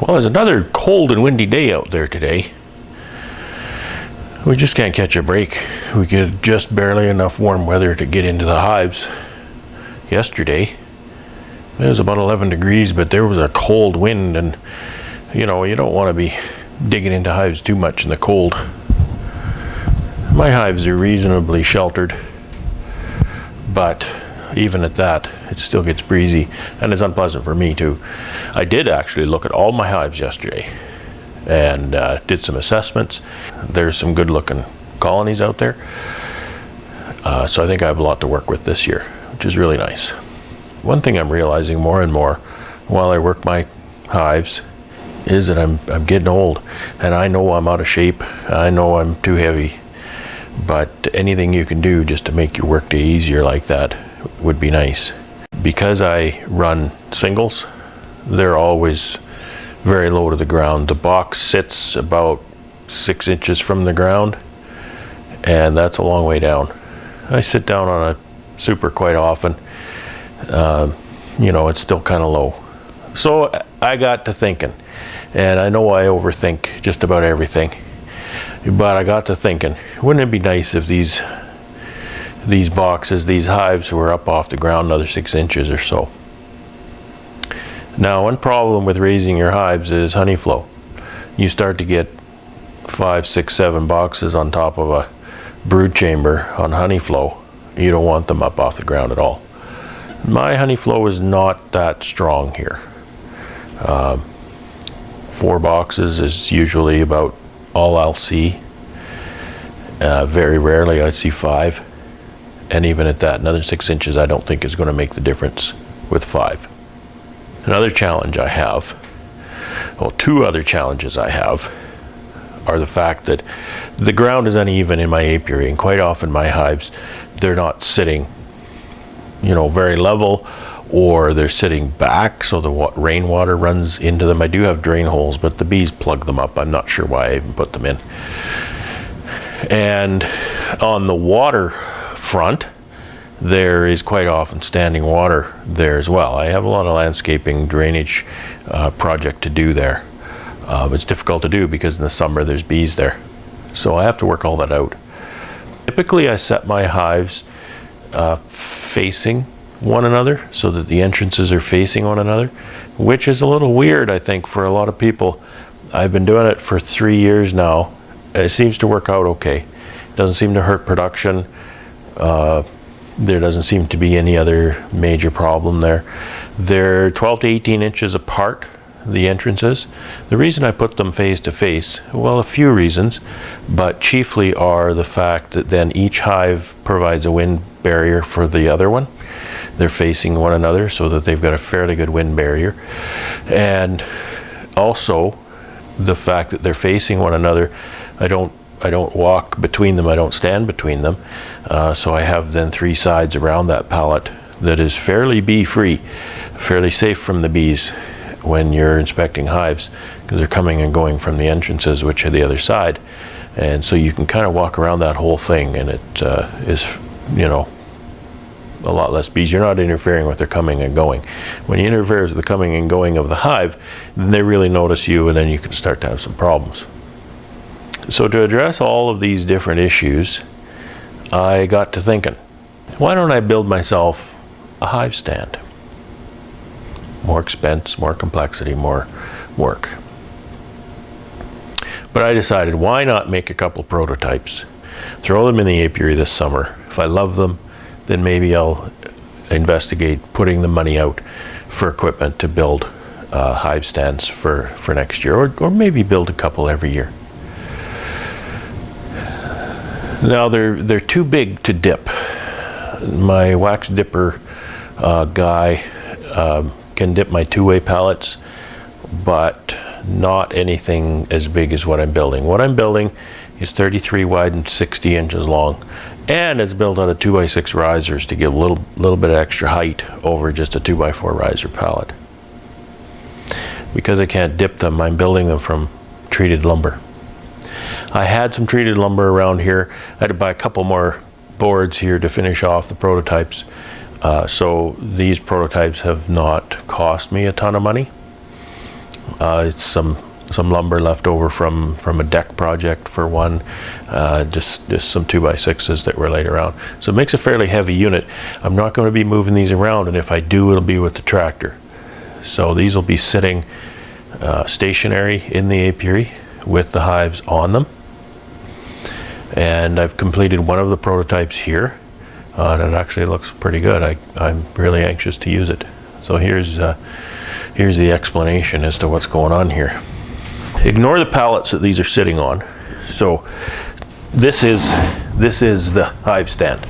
Well, there's another cold and windy day out there today. We just can't catch a break. We get just barely enough warm weather to get into the hives. Yesterday, it was about 11 degrees, but there was a cold wind, and you don't want to be digging into hives too much in the cold. My hives are reasonably sheltered, but even at that, it still gets breezy, and it's unpleasant for me too. I did actually look at all my hives yesterday and did some assessments. There's some good looking colonies out there, so I think I have a lot to work with this year, which is really nice. One thing I'm realizing more and more while I work my hives is that I'm getting old, and I know I'm out of shape. I know I'm too heavy, but anything you can do just to make your work day easier like that would be nice. Because I run singles, they're always very low to the ground. The box sits about 6 inches from the ground, and that's a long way down. I sit down on a super quite often. It's still kind of low. So I got to thinking, and I know I overthink just about everything, but I got to thinking, wouldn't it be nice if these boxes, these hives, were up off the ground another 6 inches or so? Now, one problem with raising your hives is honey flow. You start to get 5, 6, 7 boxes on top of a brood chamber on honey flow. You don't want them up off the ground at all. My honey flow is not that strong here. 4 boxes is usually about all I'll see. Very rarely I see 5. And even at that, another 6 inches I don't think is going to make the difference with 5. Another challenge I have, well, 2 other challenges I have, are the fact that the ground is uneven in my apiary, and quite often my hives, they're not sitting, very level, or they're sitting back so the rainwater runs into them. I do have drain holes, but the bees plug them up. I'm not sure why I even put them in. And on the water front, there is quite often standing water there as well. I have a lot of landscaping drainage project to do there. It's difficult to do because in the summer there's bees there. So I have to work all that out. Typically I set my hives facing one another so that the entrances are facing one another, which is a little weird, I think, for a lot of people. I've been doing it for 3 years now. It seems to work out okay. It doesn't seem to hurt production. There doesn't seem to be any other major problem there. They're 12 to 18 inches apart, the entrances. The reason I put them face to face, well, a few reasons, but chiefly are the fact that then each hive provides a wind barrier for the other one. They're facing one another so that they've got a fairly good wind barrier. And also the fact that they're facing one another, I don't walk between them, I don't stand between them. So I have then 3 sides around that pallet that is fairly bee free, fairly safe from the bees when you're inspecting hives, because they're coming and going from the entrances, which are the other side. And so you can kind of walk around that whole thing, and it is, a lot less bees. You're not interfering with their coming and going. When you interfere with the coming and going of the hive, then they really notice you, and then you can start to have some problems. So to address all of these different issues, I got to thinking, why don't I build myself a hive stand? More expense, more complexity, more work. But I decided, why not make a couple prototypes, throw them in the apiary this summer. If I love them, then maybe I'll investigate putting the money out for equipment to build hive stands for next year, or maybe build a couple every year. Now they're too big to dip. My wax dipper guy can dip my 2-way pallets, but not anything as big as what I'm building. What I'm building is 33 wide and 60 inches long, and it's built out of 2x6 risers to give a little bit of extra height over just a 2x4 riser pallet. Because I can't dip them, I'm building them from treated lumber. I had some treated lumber around here. I had to buy a couple more boards here to finish off the prototypes. So these prototypes have not cost me a ton of money. It's some lumber left over from a deck project for one, just some 2x6s that were laid around. So it makes a fairly heavy unit. I'm not going to be moving these around, and if I do, it'll be with the tractor. So these will be sitting stationary in the apiary with the hives on them. And I've completed one of the prototypes here, and it actually looks pretty good. I'm really anxious to use it. So here's the explanation as to what's going on here. Ignore the pallets that these are sitting on. So this is the hive stand,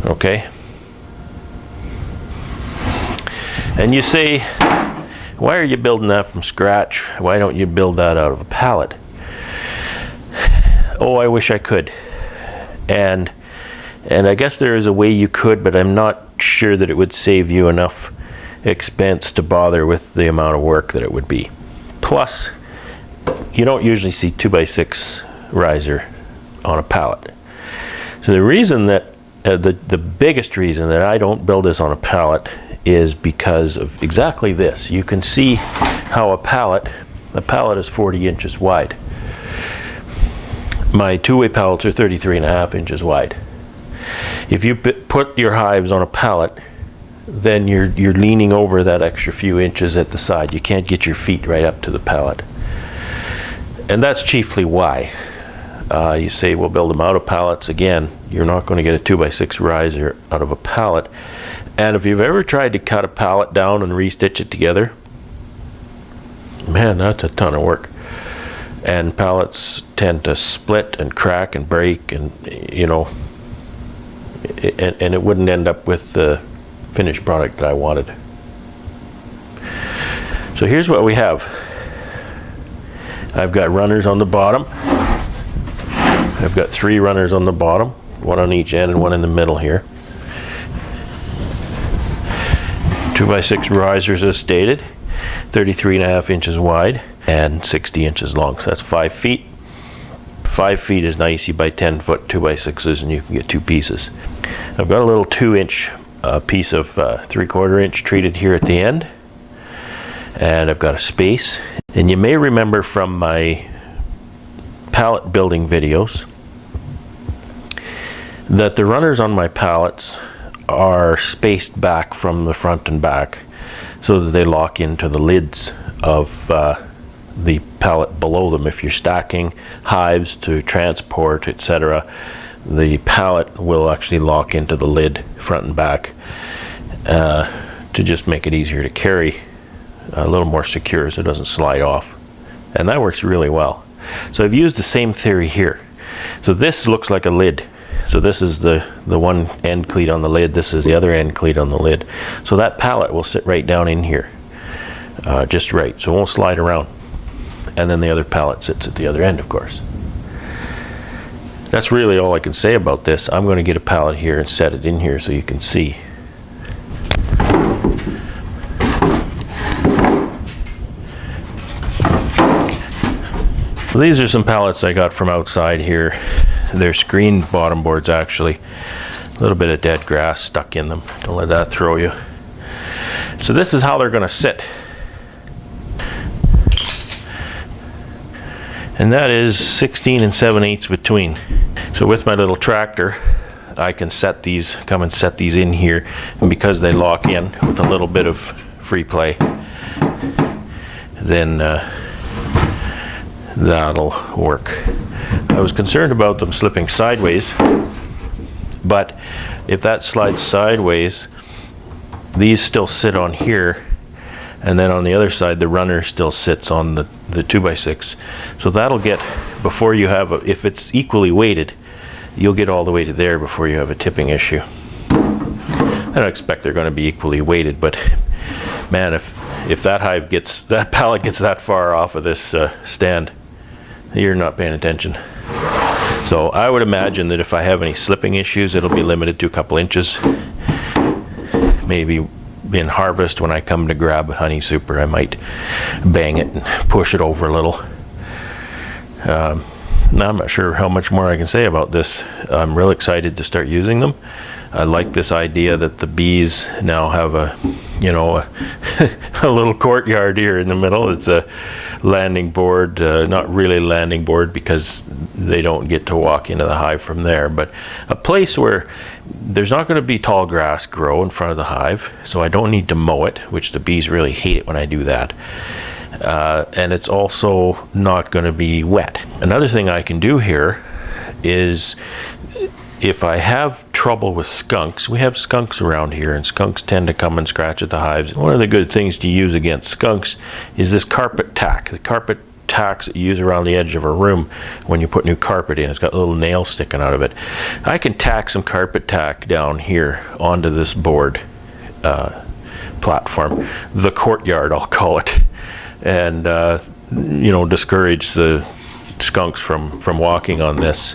okay? And you say, why are you building that from scratch? Why don't you build that out of a pallet? Oh, I wish I could. And I guess there is a way you could, but I'm not sure that it would save you enough expense to bother with the amount of work that it would be. Plus, you don't usually see 2x6 riser on a pallet. So the reason that, the biggest reason that I don't build this on a pallet is because of exactly this. You can see how a pallet is 40 inches wide. My two-way pallets are 33.5 inches wide. If you put your hives on a pallet, then you're leaning over that extra few inches at the side. You can't get your feet right up to the pallet. And that's chiefly why. You say, we'll build them out of pallets. Again, you're not going to get a 2x6 riser out of a pallet. And if you've ever tried to cut a pallet down and restitch it together, man, that's a ton of work. And pallets tend to split and crack and break, and you know, and it wouldn't end up with the finished product that I wanted. So here's what we have. I've got runners on the bottom. I've got 3 runners on the bottom, one on each end and one in the middle here. 2x6 risers as stated, 33.5 inches wide and 60 inches long. So that's 5 feet. 5 feet is nice. You buy 10-foot 2x6s and you can get 2 pieces. I've got a little 2-inch piece of 3/4 inch treated here at the end, and I've got a space. And you may remember from my pallet building videos that the runners on my pallets are spaced back from the front and back so that they lock into the lids of the pallet below them. If you're stacking hives to transport, etc., the pallet will actually lock into the lid front and back to just make it easier to carry, a little more secure so it doesn't slide off. And that works really well. So I've used the same theory here. So this looks like a lid. So this is the one end cleat on the lid. This is the other end cleat on the lid. So that pallet will sit right down in here, just right. So it won't slide around. And then the other pallet sits at the other end, of course. That's really all I can say about this. I'm going to get a pallet here and set it in here so you can see. Well, these are some pallets I got from outside here. They're screened bottom boards actually. A little bit of dead grass stuck in them. Don't let that throw you. So this is how they're going to sit. And that is 16 7/8 between. So with my little tractor, I can come and set these in here, and because they lock in with a little bit of free play, then that'll work. I was concerned about them slipping sideways, but if that slides sideways, these still sit on here, and then on the other side the runner still sits on the 2x6. So that'll get, before you have if it's equally weighted, you'll get all the way to there before you have a tipping issue. I don't expect they're going to be equally weighted, but man, if that pallet gets that far off of this stand, you're not paying attention. So I would imagine that if I have any slipping issues, it'll be limited to a couple inches. Maybe in harvest, when I come to grab a honey super, I might bang it and push it over a little. Now I'm not sure how much more I can say about this. I'm real excited to start using them. I like this idea that the bees now have a little courtyard here in the middle. It's a landing board, not really a landing board because they don't get to walk into the hive from there, but a place where there's not going to be tall grass grow in front of the hive, so I don't need to mow it, which the bees really hate it when I do that. And it's also not going to be wet. Another thing I can do here is, if I have trouble with skunks, we have skunks around here, and skunks tend to come and scratch at the hives. One of the good things to use against skunks is this carpet tack. The carpet tacks that you use around the edge of a room when you put new carpet in. It's got little nails sticking out of it. I can tack some carpet tack down here onto this board platform, the courtyard I'll call it, and discourage the skunks from walking on this.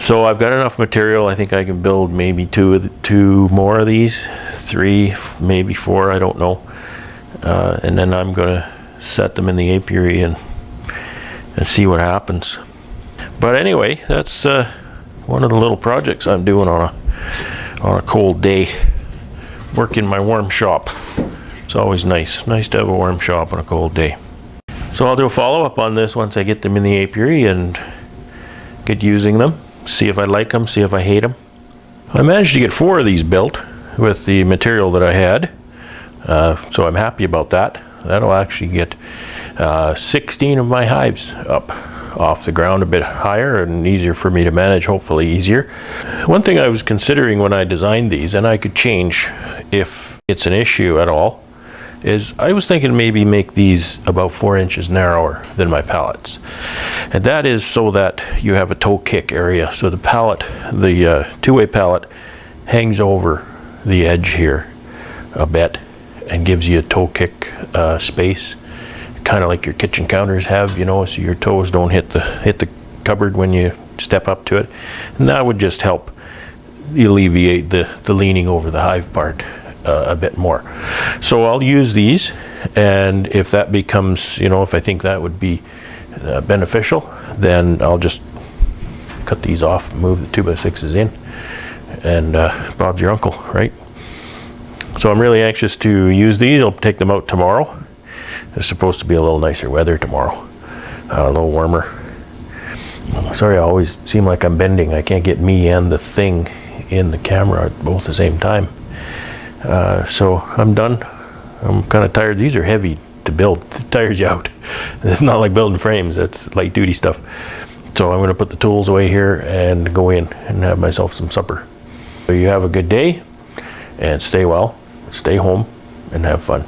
So I've got enough material. I think I can build maybe two more of these, 3, maybe 4, I don't know. And then I'm gonna set them in the apiary and see what happens. But anyway, that's one of the little projects I'm doing on a cold day. Work in my warm shop. It's always nice to have a warm shop on a cold day. So I'll do a follow-up on this once I get them in the apiary and get using them. See if I like them, see if I hate them. I managed to get 4 of these built with the material that I had, so I'm happy about that. That'll actually get 16 of my hives up off the ground, a bit higher and easier for me to manage, hopefully easier. One thing I was considering when I designed these, and I could change if it's an issue at all, is I was thinking maybe make these about 4 inches narrower than my pallets. And that is so that you have a toe kick area. So the pallet, the two-way pallet, hangs over the edge here a bit and gives you a toe kick space, kind of like your kitchen counters have, so your toes don't hit the cupboard when you step up to it. And that would just help alleviate the leaning over the hive part a bit more. So I'll use these, and if that becomes, if I think that would be beneficial, then I'll just cut these off, move the 2x6s in, and Bob's your uncle, right? So I'm really anxious to use these. I'll take them out tomorrow. It's supposed to be a little nicer weather tomorrow, a little warmer. Sorry, I always seem like I'm bending. I can't get me and the thing in the camera at both the same time. So I'm done. I'm kind of tired. These are heavy to build. It tires you out. It's not like building frames. That's light duty stuff. So I'm going to put the tools away here and go in and have myself some supper. So you have a good day, and stay well, stay home, and have fun.